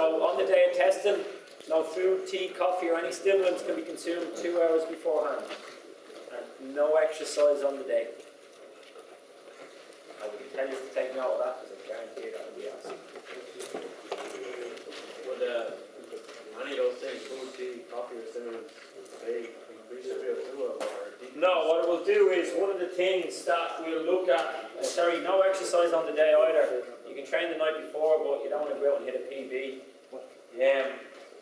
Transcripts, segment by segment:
So on the day of testing, no food, tea, coffee or any stimulants can be consumed 2 hours beforehand. And no exercise on the day. I would tell you to take note of that because I guarantee that will be asked. Would any of those things, food, tea, coffee or stimulants, they increase your VO2 or decrease? No, what it will do is one of the things that we'll look at, no exercise on the day either. You can train the night before, but you don't want to go out and hit a PB.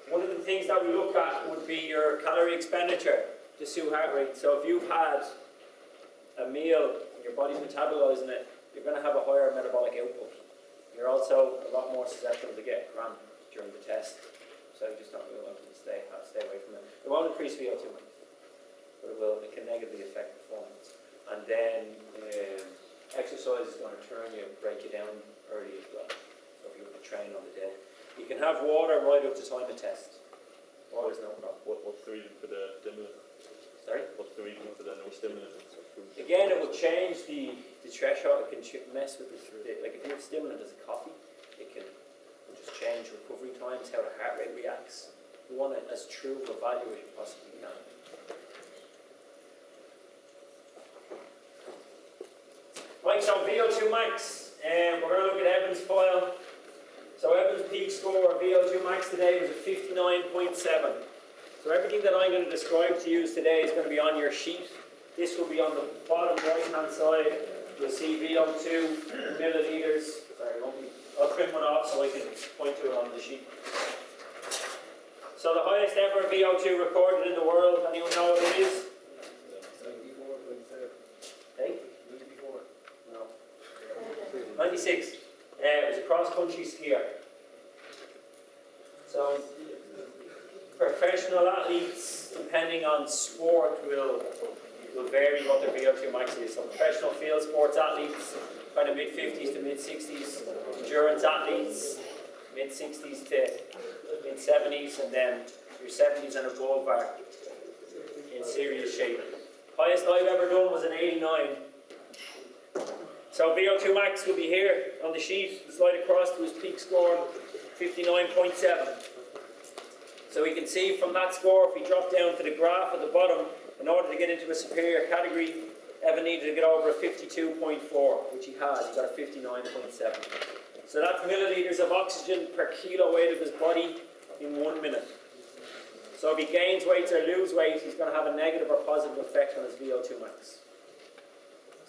One of the things that we look at would be your calorie expenditure to suit heart rate. So if you've had a meal and your body's metabolizing it, you're going to have a higher metabolic output. You're also a lot more susceptible to get cramp during the test. So you just don't really want to stay away from it. It won't increase VO2 max, but it can negatively affect performance. And then exercise is going to turn you, break you down early as well. So if you want to train on the day. You can have water right up to time of test. Water's no problem. What's the reason for the stimulant? Sorry? What's the reason for the no stimulant? Again, it will change the threshold. It can mess with like if you have stimulant as a coffee, it can just change recovery times, how the heart rate reacts. You want it as true of a value as you possibly can. Right, so VO2 max. We're going to look at Evan's file. So Evan's peak score of VO2 max today was a 59.7. So everything that I'm going to describe to you today is going to be on your sheet. This will be on the bottom right hand side. You'll see VO2 milliliters. Sorry, I'll trim one off so I can point to it on the sheet. So the highest ever VO2 recorded in the world, anyone know what it is? 94. 94. No. 96. It was a cross-country skier. So, professional athletes, depending on sport, will vary what their VO2 max is. So, professional field sports athletes, kind of mid-50s to mid-60s. Endurance athletes, mid-60s to mid-70s. And then your 70s and above are in serious shape. Highest I've ever done was an 89. So VO2 max will be here on the sheet, slide across to his peak score, 59.7. So we can see from that score, if we drop down to the graph at the bottom, in order to get into a superior category, Evan needed to get over a 52.4, which he has. He got a 59.7. So that's milliliters of oxygen per kilo weight of his body in 1 minute. So if he gains weight or loses weight, he's going to have a negative or positive effect on his VO2 max.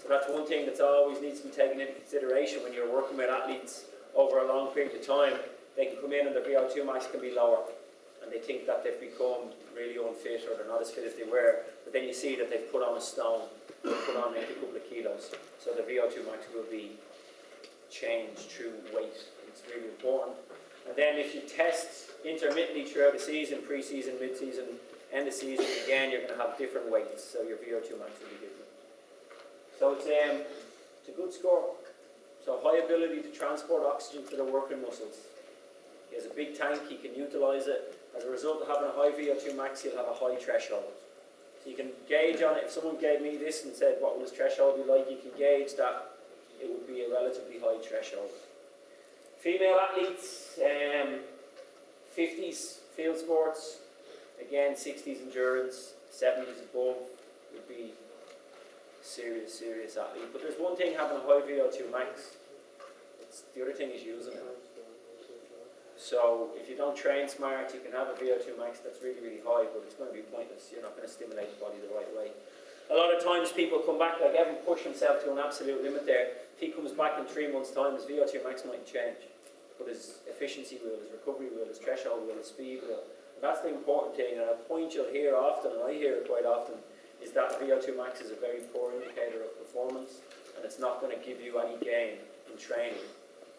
So that's one thing that always needs to be taken into consideration when you're working with athletes over a long period of time. They can come in and their VO2 max can be lower, and they think that they've become really unfit or they're not as fit as they were. But then you see that they've put on a stone, they've put on maybe a couple of kilos. So the VO2 max will be changed through weight. It's really important. And then if you test intermittently throughout the season, pre-season, mid-season, end of season, again you're going to have different weights, so your VO2 max will be different. So it's a good score. So high ability to transport oxygen to the working muscles. He has a big tank, he can utilise it. As a result of having a high VO2 max, he'll have a high threshold. So you can gauge on it. If someone gave me this and said what will his threshold be like, you can gauge that it would be a relatively high threshold. Female athletes, 50s field sports, again 60s endurance, 70s above would be serious athlete. But there's one thing having a high VO2 max, the other thing is using it. So if you don't train smart, you can have a VO2 max that's really high, but it's going to be pointless. You're not going to stimulate the body the right way. A lot of times people come back, like Evan pushed himself to an absolute limit there. If he comes back in 3 months' time, his VO2 max might change. But his efficiency will, his recovery will, his threshold will, his speed will. And that's the important thing, and a point you'll hear often, and I hear it quite often, is that VO2 max is a very poor indicator of performance, and it's not going to give you any gain in training.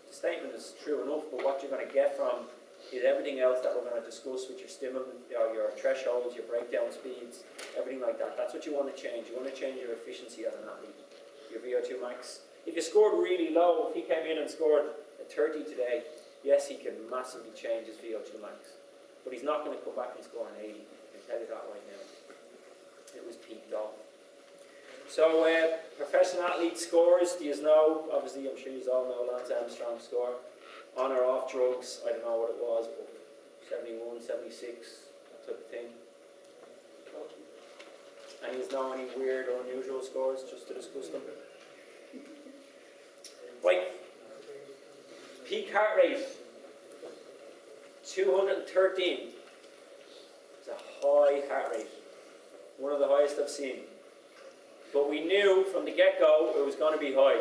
The statement is true enough, but what you're going to get from is everything else that we're going to discuss with your stimulant, or your thresholds, your breakdown speeds, everything like that. That's what you want to change. You want to change your efficiency as an athlete, your VO2 max. If you scored really low, if he came in and scored a 30 today, yes, he can massively change his VO2 max, but he's not going to come back and score an 80. I can tell you that right now. It was peaked off. So professional athlete scores, do you know? Obviously I'm sure you all know Lance Armstrong's score. on or off drugs, I don't know what it was, but 71, 76, that type of thing. And you know any weird or unusual scores, just to discuss them? Right. Peak heart rate, 213. It's a high heart rate. One of the highest I've seen. But we knew from the get-go it was going to be high.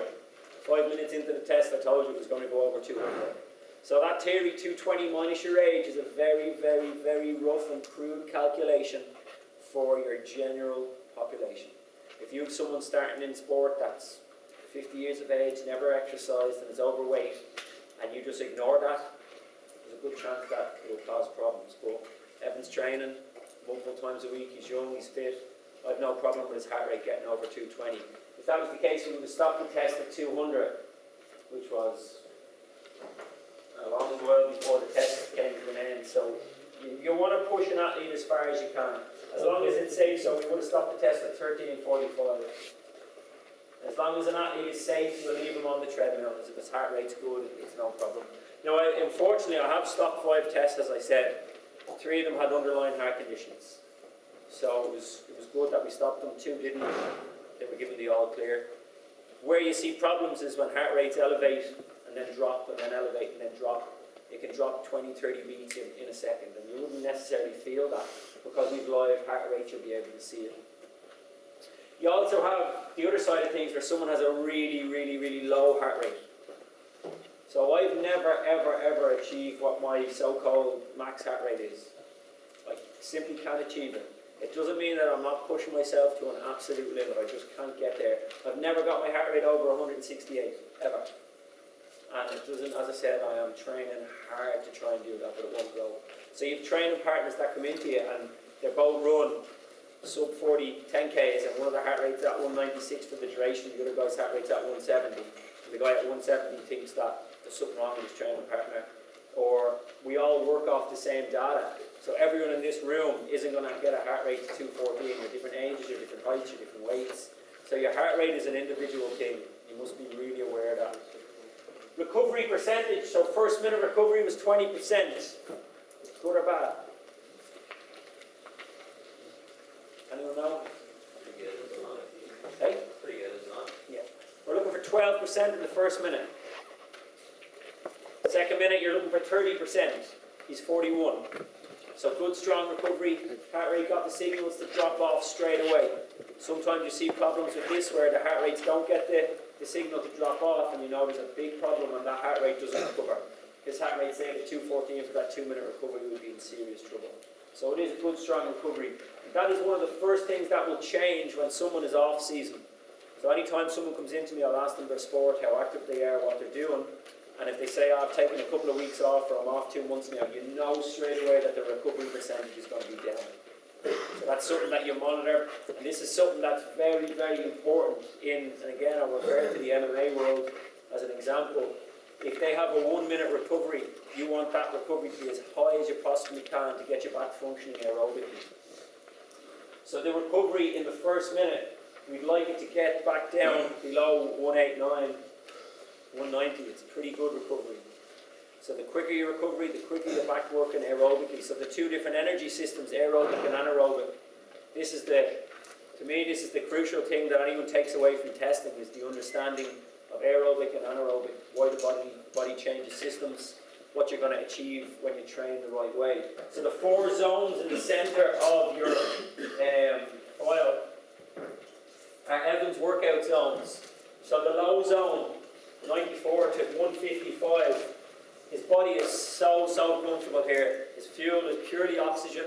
5 minutes into the test, I told you it was going to go over 200. So that theory 220 minus your age is a very, very, very rough and crude calculation for your general population. If you have someone starting in sport that's 50 years of age, never exercised and is overweight, and you just ignore that, there's a good chance that it will cause problems. But Evan's training multiple times a week, he's young, he's fit. I've no problem with his heart rate getting over 220. If that was the case, we would have stopped the test at 200, which was a long while before the test came to an end. So you want to push an athlete as far as you can. As long as it's safe, so we would have stopped the test at 13:45. As long as an athlete is safe, we'll leave him on the treadmill. If his heart rate's good, it's no problem. Now, unfortunately, I have stopped 5 tests, as I said. 3 of them had underlying heart conditions. So it was good that we stopped them. 2 didn't. They were given the all clear. Where you see problems is when heart rates elevate and then drop and then elevate and then drop. It can drop 20, 30 beats in a second, and you wouldn't necessarily feel that because we've live heart rate, you'll be able to see it. You also have the other side of things where someone has a really, really, really low heart rate. So I've never, ever, ever achieved what my so-called max heart rate is. I simply can't achieve it. It doesn't mean that I'm not pushing myself to an absolute limit. I just can't get there. I've never got my heart rate over 168, ever. And it doesn't, as I said, I am training hard to try and do that, but it won't go. So you have training partners that come into you and they both run sub 40 10Ks, and one of their heart rates at 196 for the duration, the other guy's heart rate's at 170. And the guy at 170 thinks that there's something wrong with his training partner. Or we all work off the same data. So everyone in this room isn't going to get a heart rate to 214. You're different ages, you're different heights, you're different weights. So your heart rate is an individual thing. You must be really aware of that. Recovery percentage. So first minute recovery was 20%. Good or bad? Anyone know? Pretty good, isn't it? Hey? Pretty good, isn't it? Yeah. We're looking for 12% in the first minute. Second minute, you're looking for 30%. He's 41. So good, strong recovery. Heart rate got the signals to drop off straight away. Sometimes you see problems with this where the heart rates don't get the signal to drop off, and you know there's a big problem when that heart rate doesn't recover. His heart rate saying at 214 for that 2-minute recovery would be in serious trouble. So it is a good, strong recovery. And that is one of the first things that will change when someone is off season. So anytime someone comes into me, I'll ask them their sport, how active they are, what they're doing. And if they say, oh, I've taken a couple of weeks off or I'm off 2 months now, you know straight away that the recovery percentage is going to be down. So that's something that you monitor. And this is something that's very, very important in, and again, I'll refer to the MMA world as an example. If they have a 1-minute recovery, you want that recovery to be as high as you possibly can to get you back functioning aerobically. So the recovery in the first minute, we'd like it to get back down below 189. 190, it's a pretty good recovery. So the quicker your recovery, the quicker you're back working aerobically. So the 2 different energy systems, aerobic and anaerobic, to me, this is the crucial thing that anyone takes away from testing, is the understanding of aerobic and anaerobic, why the body changes systems, what you're going to achieve when you train the right way. So the 4 zones in the centre of your file are Evan's workout zones. So the low zone, 94 to 155. His body is so comfortable here. His fuel is purely oxygen.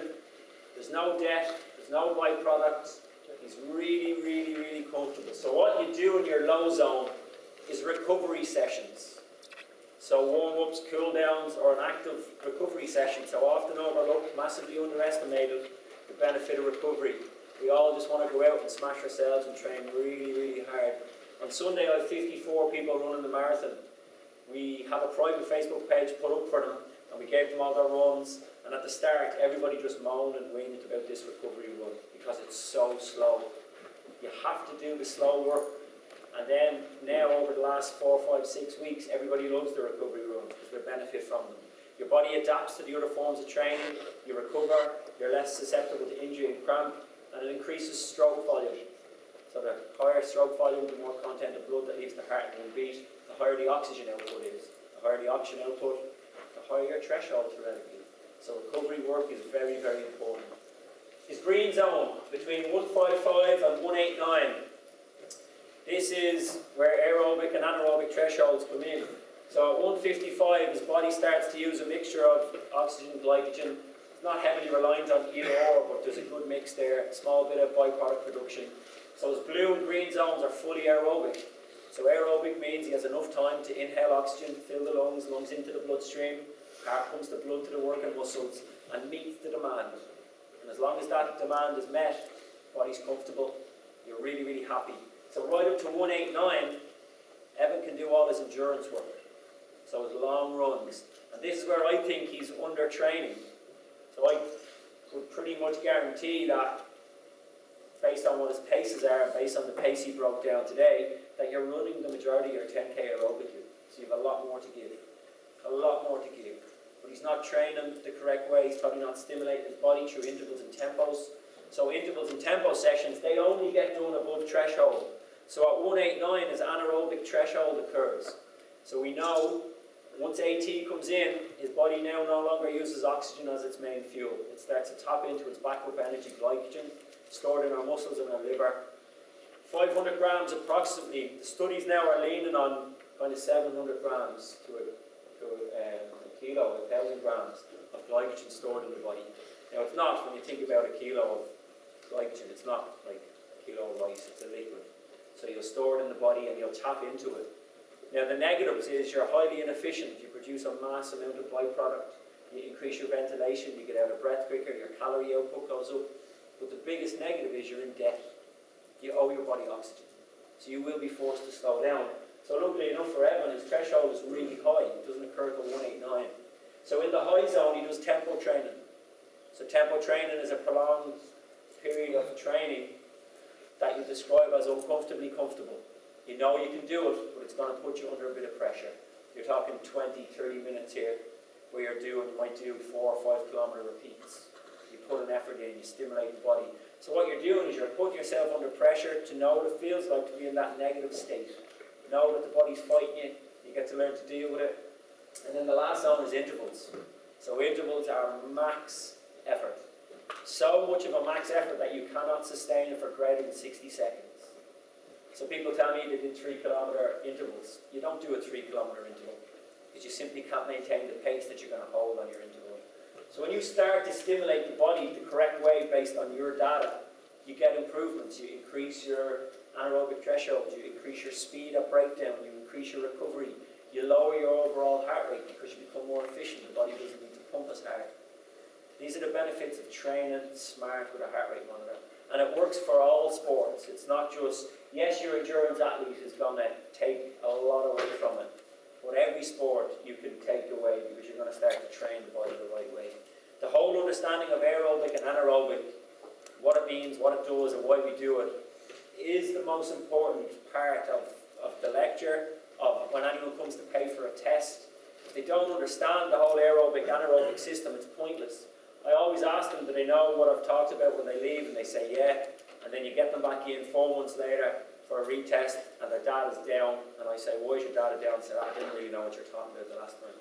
There's no debt. There's no byproducts. He's really comfortable. So what you do in your low zone is recovery sessions. So warm-ups, cool-downs, or an active recovery session. So often overlooked, massively underestimated, the benefit of recovery. We all just want to go out and smash ourselves and train really hard. On Sunday, I have 54 people running the marathon. We have a private Facebook page put up for them, and we gave them all their runs. And at the start, everybody just moaned and whined about this recovery run because it's so slow. You have to do the slow work, And then now over the last 4, 5, 6 weeks, everybody loves the recovery runs because they benefit from them. Your body adapts to the other forms of training, you recover, you're less susceptible to injury and cramp, and it increases stroke volume. So the higher stroke volume, the more content of blood that leaves the heart in beat, the higher the oxygen output is. The higher the oxygen output, the higher your threshold theoretically. So recovery work is very, very important. His green zone between 155 and 189. This is where aerobic and anaerobic thresholds come in. So at 155, his body starts to use a mixture of oxygen and glycogen. It's not heavily reliant on either or, but there's a good mix there, a small bit of byproduct production. So his blue and green zones are fully aerobic. So aerobic means he has enough time to inhale oxygen, fill the lungs, lungs into the bloodstream, heart pumps the blood to the working muscles, and meets the demand. And as long as that demand is met, body's comfortable, you're really, really happy. So right up to 189, Evan can do all his endurance work. So his long runs. And this is where I think he's under training. So I would pretty much guarantee that, based on what his paces are, and based on the pace he broke down today, that you're running the majority of your 10k aerobically. So you have a lot more to give. A lot more to give. But he's not training the correct way. He's probably not stimulating his body through intervals and tempos. So intervals and tempo sessions, they only get done above threshold. So at 189, his anaerobic threshold occurs. So we know once AT comes in, his body now no longer uses oxygen as its main fuel. It starts to tap into its backup energy, glycogen, stored in our muscles and our liver. 500 grams approximately. The studies now are leaning on kind of 700 grams to a kilo, 1,000 grams of glycogen stored in the body. Now it's not, when you think about a kilo of glycogen, it's not like a kilo of rice, it's a liquid. So you'll store it in the body and you'll tap into it. Now the negatives is you're highly inefficient, you produce a mass amount of byproduct, you increase your ventilation, you get out of breath quicker, your calorie output goes up. But the biggest negative is you're in debt. You owe your body oxygen. So you will be forced to slow down. So luckily enough for Evan, his threshold is really high. It doesn't occur till 189. So in the high zone, he does tempo training. So tempo training is a prolonged period of training that you describe as uncomfortably comfortable. You know you can do it, but it's going to put you under a bit of pressure. You're talking 20, 30 minutes here, where you might do 4 or 5 kilometre repeats. You put an effort in, you stimulate the body. So what you're doing is you're putting yourself under pressure to know what it feels like to be in that negative state. Know that the body's fighting you, you get to learn to deal with it. And then the last zone is intervals. So intervals are max effort. So much of a max effort that you cannot sustain it for greater than 60 seconds. So people tell me they did 3 kilometre intervals. You don't do a 3 kilometre interval because you simply can't maintain the pace that you're going to hold on your interval. So when you start to stimulate the body the correct way based on your data, you get improvements. You increase your anaerobic threshold, you increase your speed at breakdown, you increase your recovery, you lower your overall heart rate because you become more efficient. The body doesn't need to pump as hard. These are the benefits of training smart with a heart rate monitor. And it works for all sports. It's not just, yes, your endurance athlete is going to take a lot away from it. But every sport you can take away because you're going to start to train the body the right way. The whole understanding of aerobic and anaerobic, what it means, what it does, and why we do it, is the most important part of the lecture, of when anyone comes to pay for a test. If they don't understand the whole aerobic, anaerobic system, it's pointless. I always ask them, do they know what I've talked about when they leave? And they say, yeah. And then you get them back in 4 months later for a retest, and their data's down. And I say, why is your data down? They say, I didn't really know what you're talking about the last time.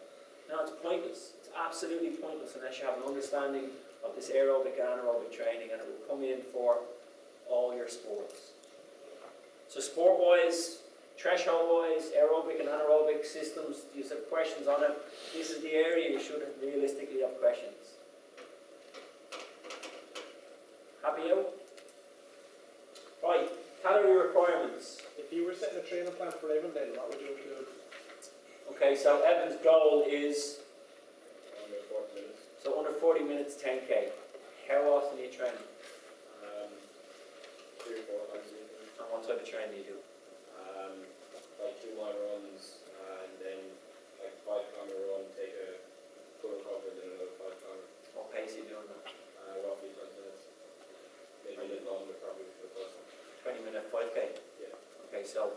No, it's pointless. It's absolutely pointless unless you have an understanding of this aerobic and anaerobic training, and it will come in for all your sports. So sport-wise, threshold-wise, aerobic and anaerobic systems, do you have questions on it? This is the area you should realistically have questions. Happy out? Right, calorie requirements. If you were setting a training plan for Evan, then what would you include? Okay, so Evan's goal is Under 40 minutes. so under 40 minutes, 10k. How often do you train? 3 or 4 times a week. And what type of training do you do? Like 2 mile runs, and then like 5 kilometre run, take a full recovery, then another 5 kilometre. What pace are you doing that? Roughly 20 minutes. Maybe a little longer probably for the first one. 20 minute 5k? Yeah. Okay, so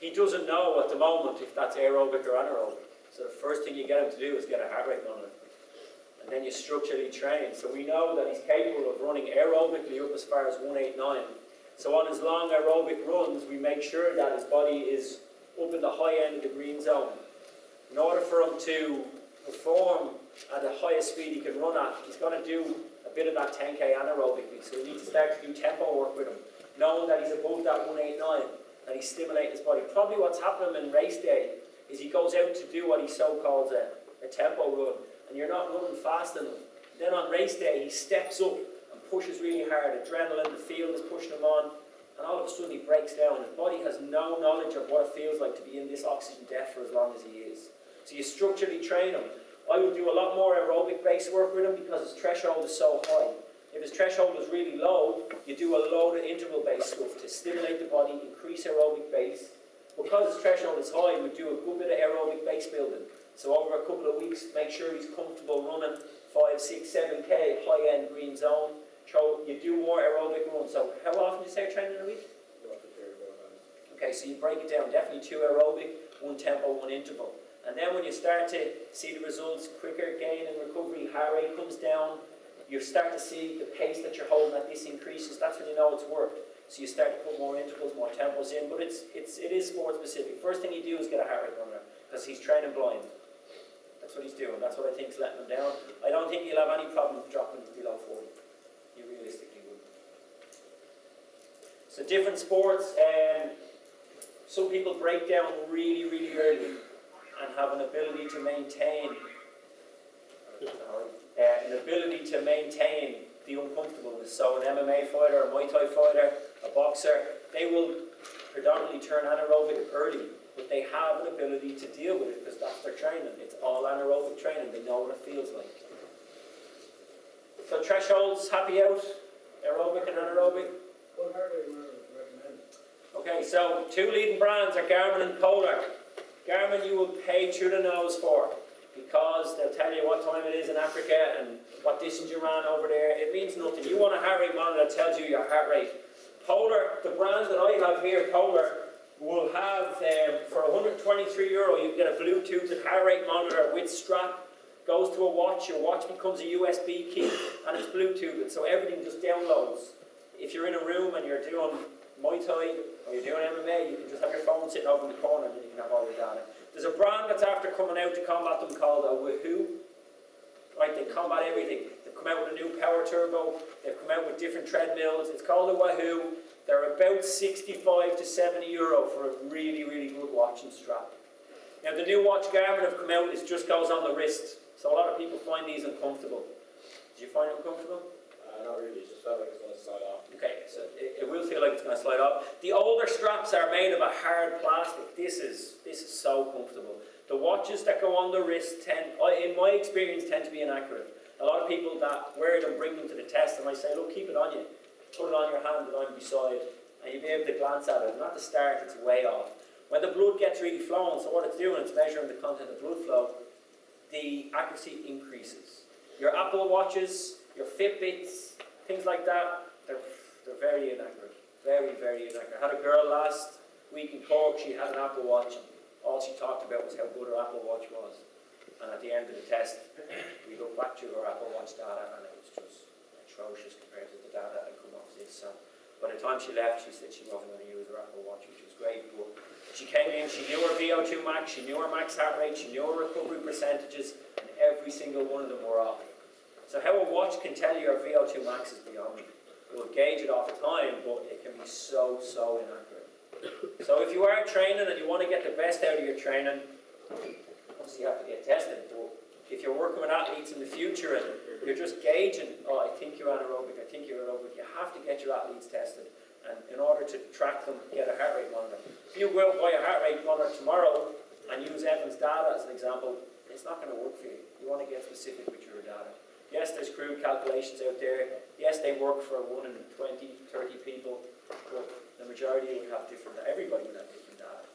He doesn't know at the moment if that's aerobic or anaerobic. So the first thing you get him to do is get a heart rate monitor. And then you structurally train. So we know that he's capable of running aerobically up as far as 189. So on his long aerobic runs, we make sure that his body is up in the high end of the green zone. In order for him to perform at the highest speed he can run at, he's got to do a bit of that 10k anaerobically. So we need to start to do tempo work with him, knowing that he's above that 189, and he's stimulating his body. Probably what's happening in race day is he goes out to do what he so-calls a tempo run, and you're not running fast enough. Then on race day, he steps up and pushes really hard. Adrenaline, the field is pushing him on, and all of a sudden he breaks down. His body has no knowledge of what it feels like to be in this oxygen debt for as long as he is. So you structurally train him. I would do a lot more aerobic base work with him because his threshold is so high. If his threshold is really low, you do a load of interval based stuff to stimulate the body, increase aerobic base. Because his threshold is high, we do a good bit of aerobic base building. So over a couple of weeks, make sure he's comfortable running 5, 6, 7k high-end green zone. So you do more aerobic runs. So how often do you say you're training in a week? Okay, so you break it down. Definitely 2 aerobic, 1 tempo, 1 interval. And then when you start to see the results, quicker gain in recovery, heart rate comes down, you start to see the pace that you're holding at this increases. That's when you know it's worked. So you start to put more intervals, more tempos in, but it is sport specific. First thing you do is get a heart rate monitor, because he's training blind. That's what he's doing. That's what I think is letting him down. I don't think he'll have any problem dropping below 40. You realistically would. So different sports, some people break down really, really early and have an ability to maintain the uncomfortableness. So an MMA fighter, a Muay Thai fighter, a boxer, they will predominantly turn anaerobic early, but they have an ability to deal with it because that's their training. It's all anaerobic training. They know what it feels like. So thresholds, happy out, aerobic and anaerobic. What heart rate monitor would you recommend? Okay, so 2 leading brands are Garmin and Polar. Garmin you will pay through the nose for, because they'll tell you what time it is in Africa and what distance you ran over there. It means nothing. You want a heart rate monitor that tells you your heart rate. Polar, the brand that I have here, Polar, will have, for €123, you get a Bluetooth heart rate monitor with strap, goes to a watch, your watch becomes a USB key, and it's Bluetooth, so everything just downloads. If you're in a room and you're doing Muay Thai, or you're doing MMA, you can just have your phone sitting over in the corner and you can have all your data. There's a brand that's after coming out to combat them called a Vo2. Right, they combat everything. They've come out with a new power turbo, they've come out with different treadmills. It's called a Wahoo. They're about €65 to €70 for a really, really good watch and strap. Now the new watch Garmin have come out, it just goes on the wrist. So a lot of people find these uncomfortable. Did you find it uncomfortable? Not really, it just felt like it's going to slide off. Okay, so it will feel like it's going to slide off. The older straps are made of a hard plastic. This is so comfortable. The watches that go on the wrist in my experience, tend to be inaccurate. A lot of people that wear them bring them to the test, and I say, look, keep it on you. Put it on your hand and I'm beside, and you'll be able to glance at it. And at the start, it's way off. When the blood gets really flowing, so what it's doing, it's measuring the content of blood flow, the accuracy increases. Your Apple Watches, your Fitbits, things like that, they're very inaccurate. Very, very inaccurate. I had a girl last week in Cork, she had an Apple Watch, and all she talked about was how good her Apple Watch was. And at the end of the test, we looked back to her Apple Watch data, and it was just atrocious compared to the data that had come off this. So by the time she left, she said she wasn't going to use her Apple Watch, which was great. But she came in, she knew her Vo2 Max, she knew her max heart rate, she knew her recovery percentages, and every single one of them were off. So how a watch can tell you your Vo2 Max is beyond me. It will gauge it off the time, but it can be so inaccurate. So if you are training and you want to get the best out of your training, obviously you have to get tested. But if you're working with athletes in the future and you're just gauging, oh, I think you're anaerobic, you have to get your athletes tested. And in order to track them, get a heart rate monitor. If you go out and buy a heart rate monitor tomorrow and use Evan's data as an example, it's not going to work for you. You want to get specific with your data. Yes, there's crude calculations out there. Yes, they work for 1 in 20, 30 people, but the majority would have different, everybody would have different data.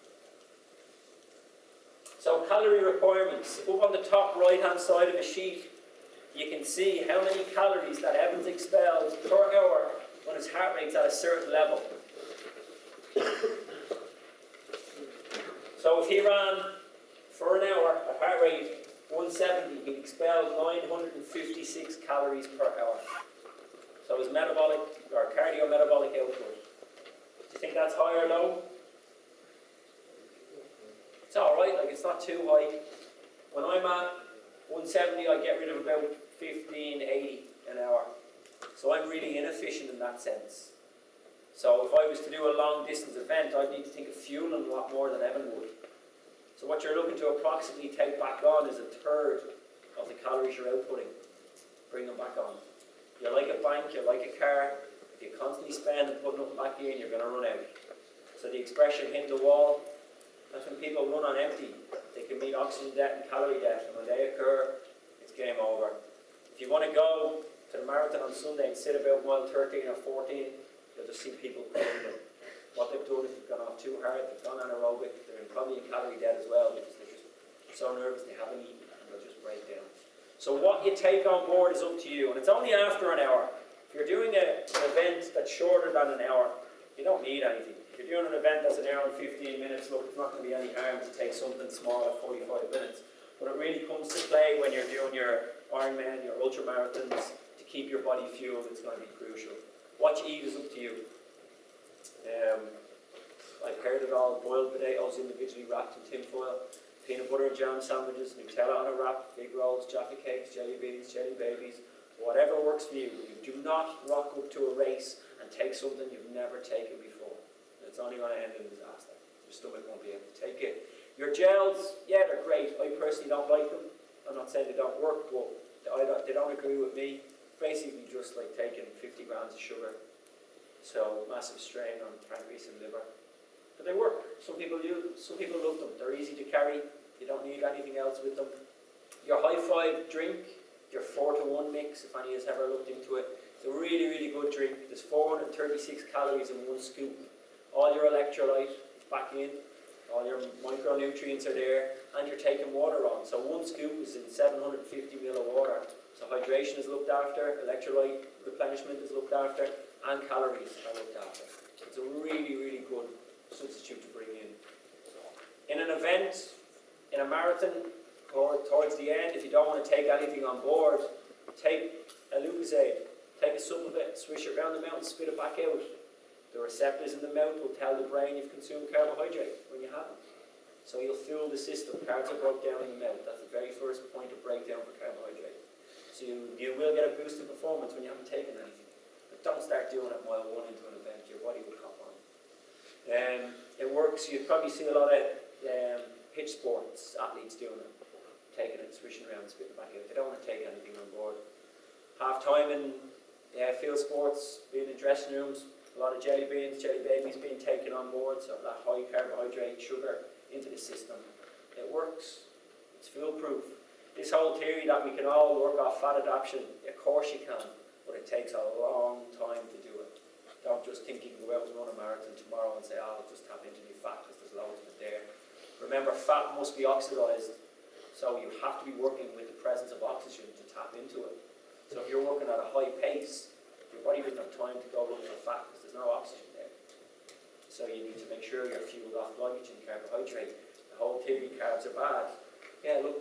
So calorie requirements. Up on the top right-hand side of the sheet, you can see how many calories that Evans expels per hour when his heart rate's at a certain level. So if he ran for an hour at heart rate 170, he'd expel 956 calories per hour. So his metabolic or cardio-metabolic output. Do you think that's high or low? It's alright, like it's not too high. When I'm at 170, I get rid of about 1580 an hour. So I'm really inefficient in that sense. So if I was to do a long distance event, I'd need to think of fueling a lot more than Evan would. So what you're looking to approximately take back on is a third of the calories you're outputting. Bring them back on. You're like a bank, you're like a car. If you constantly spend and put nothing back in, you're going to run out. So the expression hitting the wall, that's when people run on empty. They can meet oxygen debt and calorie debt, and when they occur, it's game over. If you want to go to the marathon on Sunday and sit about mile 13 or 14, you'll just see people crumbling. What they've done is they've gone off too hard, they've gone anaerobic, they're probably in calorie debt as well because they're just so nervous they haven't eaten and they'll just break down. So what you take on board is up to you, and it's only after an hour. If you're doing an event that's shorter than an hour, you don't need anything. If you're doing an event that's an hour and 15 minutes, look, it's not going to be any harm to take something small at 45 minutes. But it really comes to play when you're doing your Ironman, your ultramarathons, to keep your body fueled. It's going to be crucial. What you eat is up to you. I've heard it all: boiled potatoes individually wrapped in tinfoil, peanut butter and jam sandwiches, Nutella on a wrap, fig rolls, jaffa cakes, jelly beans, jelly babies, whatever works for you. You do not rock up to a race and take something you've never taken before. It's only going to end in disaster. Your stomach won't be able to take it. Your gels, yeah, they're great. I personally don't like them. I'm not saying they don't work, but they don't agree with me. Basically just like taking 50 grams of sugar. So massive strain on pancreas and liver. But they work. Some people love them. They're easy to carry. You don't need anything else with them. Your high five drink, your 4-to-1 mix, if any has ever looked into it, it's a really, really good drink. There's 436 calories in one scoop. All your electrolyte is back in. All your micronutrients are there. And you're taking water on. So one scoop is in 750 ml of water. So hydration is looked after, electrolyte replenishment is looked after, and calories are looked after. It's a really, really good substitute to bring in. In an event, in a marathon, or towards the end, if you don't want to take anything on board, take a Lucozade, take a sup of it, swish it around the mouth and spit it back out. The receptors in the mouth will tell the brain you've consumed carbohydrate when you haven't. So you'll fuel the system. Carbs are broke down in the mouth. That's the very first point of breakdown for carbohydrate. So you will get a boost in performance when you haven't taken anything. But don't start doing it mile one into an event. Your body will cop on. It works. You probably see a lot of pitch sports athletes doing it. Taking it, swishing around and spitting back out. They don't want to take anything on board. Half time in field sports, being in dressing rooms, a lot of jelly beans, jelly babies being taken on board, so that high carbohydrate, sugar into the system. It works. It's foolproof. This whole theory that we can all work off fat adaptation, of course you can, but it takes a long time to do it. Don't just think you can go out and run a marathon tomorrow and say, oh, I'll just tap into new fat because there's loads of it there. Remember, fat must be oxidized, so you have to be working with the presence of oxygen to tap into it. So if you're working at a high pace, your body doesn't have time to go look for fat because there's no oxygen there. So you need to make sure you're fueled off glycogen, carbohydrate. The whole theory carbs are bad. Yeah, look,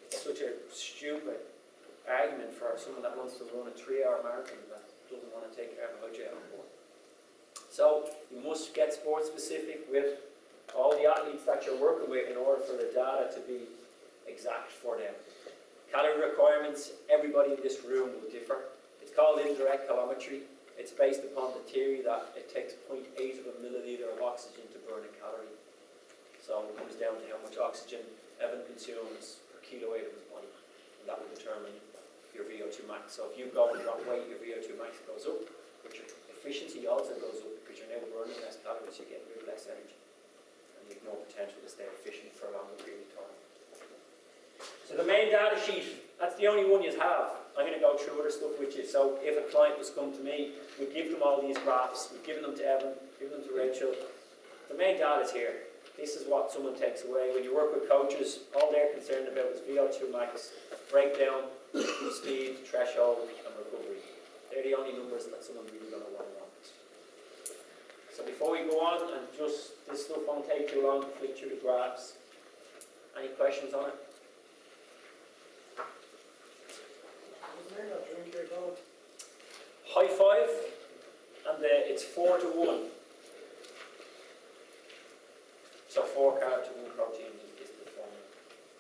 it's such a stupid argument for someone that wants to run a 3-hour marathon that doesn't want to take carbohydrate on board. So you must get sports specific with all the athletes that you're working with in order for the data to be exact for them. Calorie requirements, everybody in this room will differ. It's called indirect calorimetry. It's based upon the theory that it takes 0.8 of a milliliter of oxygen to burn a calorie. So it comes down to how much oxygen Evan consumes per kilo weight of his body. And that will determine your Vo2 Max. So if you go and drop weight, your Vo2 Max goes up, but your efficiency also goes up because you're now burning less calories, you're getting rid of less energy. And you have more potential to stay efficient for a longer period of time. So the main data sheet, that's the only one you have. I'm going to go through other stuff with you. So if a client was come to me, we'd give them all these graphs, we've given them to Evan, given them to Rachel. The main data is here. This is what someone takes away. When you work with coaches, all they're concerned about is Vo2 Max, breakdown, speed, threshold, and recovery. They're the only numbers that someone's really going to want. So before we go on, and just, this stuff won't take too long to flick through the graphs. Any questions on it? Isn't there not drink here, Colin? High five, and it's 4 to 1. So 4 carb to 1 protein is the formula.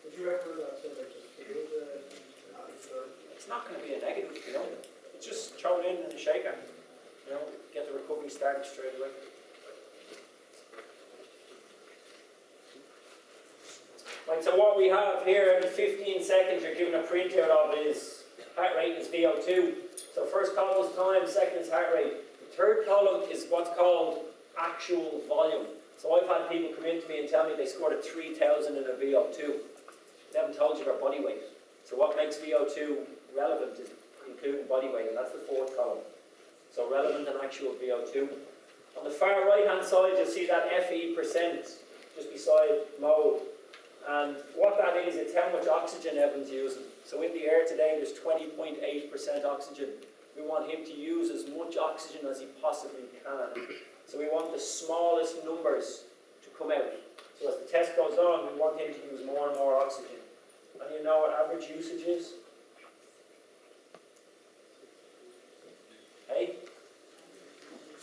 Would you recommend that to like just feed athletes or? It's not going to be a negative, you know. It's just throw it in a shaker, you know, get the recovery started straight away. Right, so what we have here, every 15 seconds you're given a printout of is heart rate is VO2. So first column is time, second is heart rate. The third column is what's called actual volume. So I've had people come in to me and tell me they scored a 3,000 in a VO2. They haven't told you their body weight. So what makes VO2 relevant is including body weight, and that's the fourth column. So relevant and actual VO2. On the far right hand side you'll see that FE percent just beside mode. And what that is, it's how much oxygen everyone's using. So in the air today there's 20.8% oxygen. We want him to use as much oxygen as he possibly can. So we want the smallest numbers to come out. So as the test goes on, we want him to use more and more oxygen. And you know what average usage is? Hey?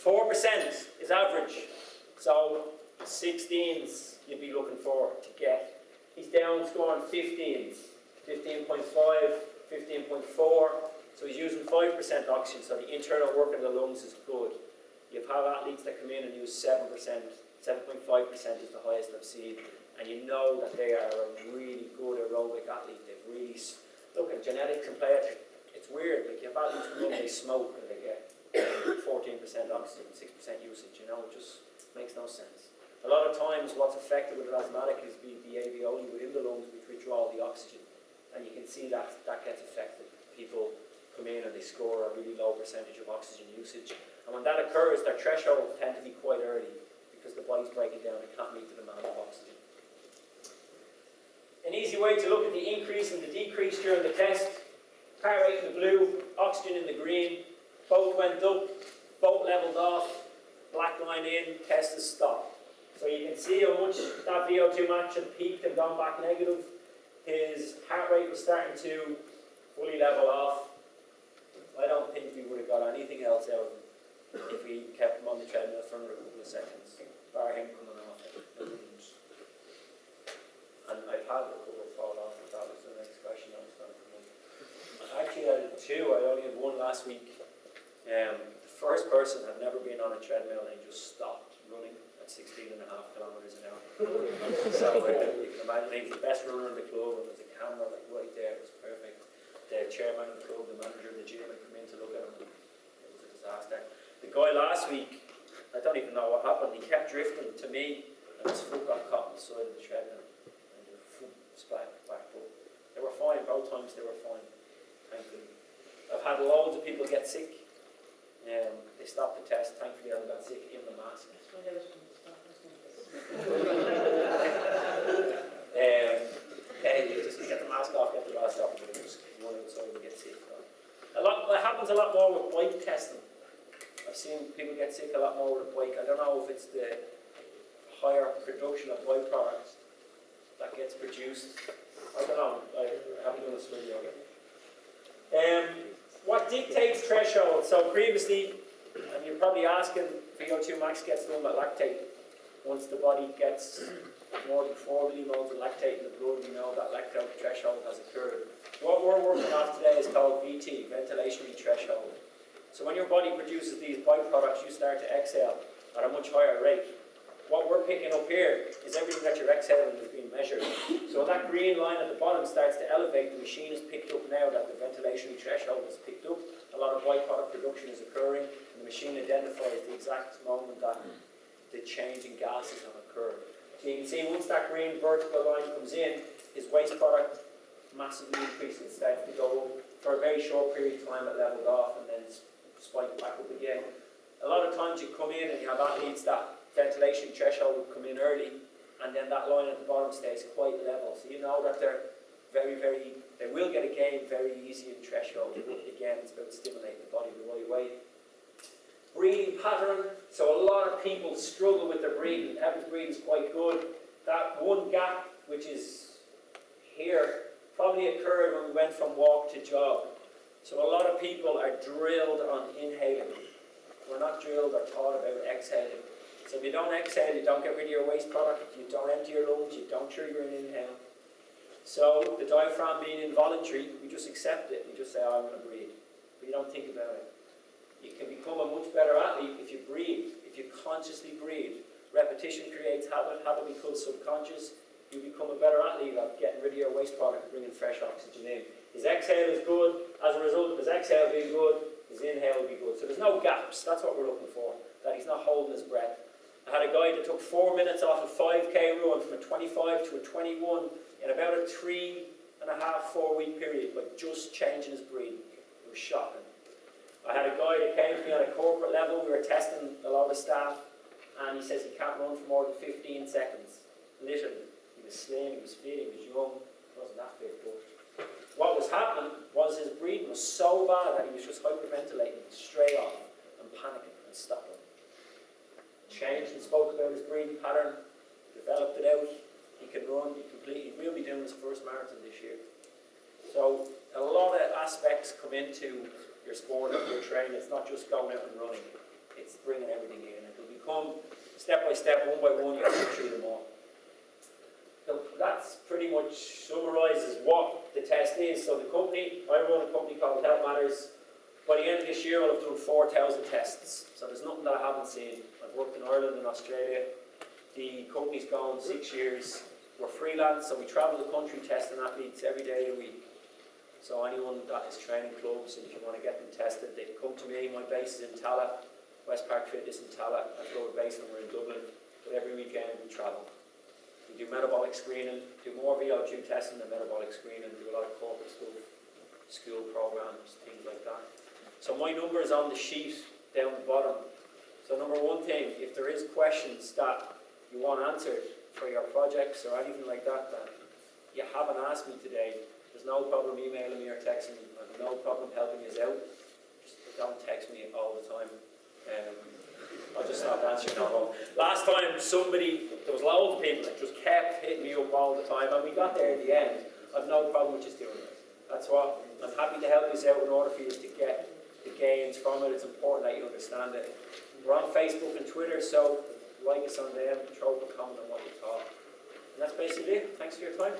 4% is average. So 16s you'd be looking for to get. He's down scoring 15s. 15.5, 15.4. So he's using 5% oxygen, so the internal work of the lungs is good. You've had athletes that come in and use 7%, 7.5% is the highest I've seen. And you know that they are a really good aerobic athlete. They've really, look at genetics and play it. It's weird, like you have athletes come in, they smoke and they get 14% oxygen, 6% usage, you know, it just makes no sense. A lot of times what's affected with an asthmatic is the alveoli within the lungs which withdraw the oxygen. And you can see that gets affected. People come in and they score a really low percentage of oxygen usage. And when that occurs, their thresholds tend to be quite early because the body's breaking down and can't meet the demand of oxygen. An easy way to look at the increase and the decrease during the test, heart rate in the blue, oxygen in the green, both went up, both leveled off, black line in, test is stopped. So you can see how much that Vo2 Max had peaked and gone back negative. His heart rate was starting to fully level off. I don't think we would have got anything else out of him if we kept him on the treadmill for another couple of seconds, bar him coming off. And I've had a couple fall off, but that was the next question I was going to come in. Actually, I did two. I only had one last week. The first person had never been on a treadmill and he just stopped running at 16.5 kilometers an hour. So you can imagine he's the best runner in the club, and there's a camera like right there. It was perfect. The chairman of the club, the manager of the gym had come in to look at him. It was a disaster. The guy last week, I don't even know what happened. He kept drifting to me, and his foot got caught on the side of the treadmill, and the foot splat back up. They were fine. Both times they were fine, thankfully. I've had loads of people get sick. They stopped the test. Thankfully, I got sick in the mask. You just get the mask off, get the mask off, and just run outside and get sick. It happens a lot more with bike testing. I've seen people get sick a lot more with bike. I don't know if it's the higher production of byproducts that gets produced. I don't know. I haven't done a study on it. What dictates threshold? So previously, and you're probably asking, Vo2 Max gets done by lactate. Once the body gets more than 4 millimoles of lactate in the blood, we know that lactate threshold has occurred. What we're working on today is called VT, ventilatory threshold. So when your body produces these byproducts, you start to exhale at a much higher rate. What we're picking up here is everything that you're exhaling is being measured. So when that green line at the bottom starts to elevate, the machine has picked up now that the ventilatory threshold is picked up. A lot of byproduct production is occurring, and the machine identifies the exact moment that the change in gases have occurred. So you can see once that green vertical line comes in, his waste product massively increases, starts to go up. For a very short period of time it leveled off and then spiked back up again. A lot of times you come in and you have athletes that ventilation threshold will come in early, and then that line at the bottom stays quite level. So you know that they're they will get a gain very easy in threshold. Again, it's about stimulating the body the right way. Breathing pattern, so a lot of people struggle with their breathing. Evan's breathing is quite good. That one gap, which is here, probably occurred when we went from walk to jog. So a lot of people are drilled on inhaling. We're not drilled or taught about exhaling. So if you don't exhale, you don't get rid of your waste product, you don't empty your lungs, you don't trigger an inhale. So the diaphragm being involuntary, we just accept it. We just say, oh, I'm going to breathe. But you don't think about it. You can become a much better athlete if you breathe, if you consciously breathe. Repetition creates habit, habit becomes subconscious. You become a better athlete at getting rid of your waste product and bringing fresh oxygen in. His exhale is good. As a result of his exhale being good, his inhale will be good. So there's no gaps. That's what we're looking for, that he's not holding his breath. I had a guy that took 4 minutes off a 5k run from a 25 to a 21 in about a 3.5-4 week period by just changing his breathing. It was shocking. I had a guy that came to me on a corporate level. We were testing a lot of staff, and he says he can't run for more than 15 seconds. Literally. He was slim, he was fit, he was young. He wasn't that fit, but what was happening was his breathing was so bad that he was just hyperventilating straight off and panicking and stopping. Changed and spoke about his breathing pattern, developed it out. He can run, we'll be doing his first marathon this year. So a lot of aspects come into your sport and your training. It's not just going out and running, it's bringing everything in. It will become step by step, one by one, you can through them all. So that's pretty much summarises what the test is. So the company, I run a company called Health Matters. By the end of this year, I'll have done 4,000 tests. So there's nothing that I haven't seen. I've worked in Ireland and Australia. The company's gone 6 years. We're freelance, so we travel the country testing athletes every day of the week. So anyone that is training clubs, and if you want to get them tested, they can come to me. My base is in Tala, West Park Fitness in Tala. That's where we're based, and we're in Dublin. But every weekend we travel. We do metabolic screening, do more VO2 testing than metabolic screening, do a lot of corporate stuff, school programs, things like that. So my number is on the sheet down the bottom. So number one thing, if there is questions that you want answered for your projects or anything like that that you haven't asked me today, there's no problem emailing me or texting me. I have no problem helping you out. Just don't text me all the time. I'll just stop answering that one. Last time there was loads of people that just kept hitting me up all the time, and we got there at the end. I've no problem with just doing it. That's what I'm happy to help you out in order for you to get the gains from it. It's important that you understand it. We're on Facebook and Twitter, so like us on them, throw up a comment on what you thought. And that's basically it. Thanks for your time.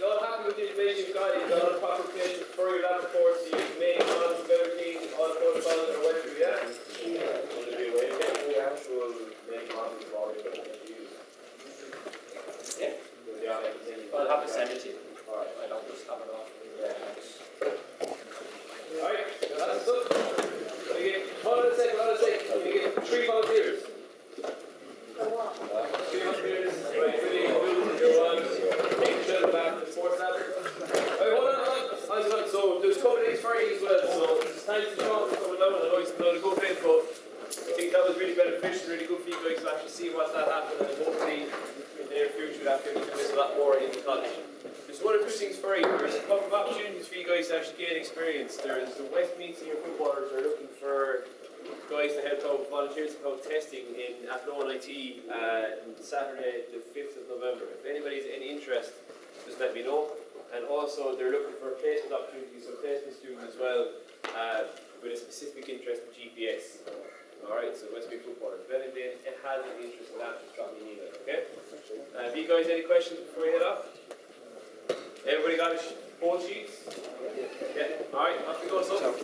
Not happy with the information you've got, you've got a proper information for your lab reports, so you've made on everything, all the protocols are went through, yeah? Will there be a way of getting the actual main copies of all your equipment that you use? Yeah. Yeah. I'll have to send it to you. Alright. I don't just have it off. Alright, that's good. So you get, hold on a second, you get 3 volunteers. 3 volunteers, right, really good, you're on, take the shuttle back to the sports lab. Alright, hold on. So there's a couple of these for you as well, so thanks to Sean for coming down. I know he's done a good bit, but I think that was really beneficial, really good for you guys to actually see what that happened, and hopefully in the near future that can do this a lot more in the college. There's 1 or 2 things for you. There's a couple of opportunities for you guys to actually gain experience. There's the Westmead Senior Footballers are looking for guys to help out volunteers to help testing in Athlone IT on Saturday the 5th of November. If anybody has any interest, just let me know. And also they're looking for placement opportunities, so placement students as well with a specific interest in GPS. Alright, so Westmead Footballers. If anybody has any interest in that, just drop me an email, okay? Have you guys any questions before we head off? Everybody got both sheets? Yeah. Alright, off we go, so.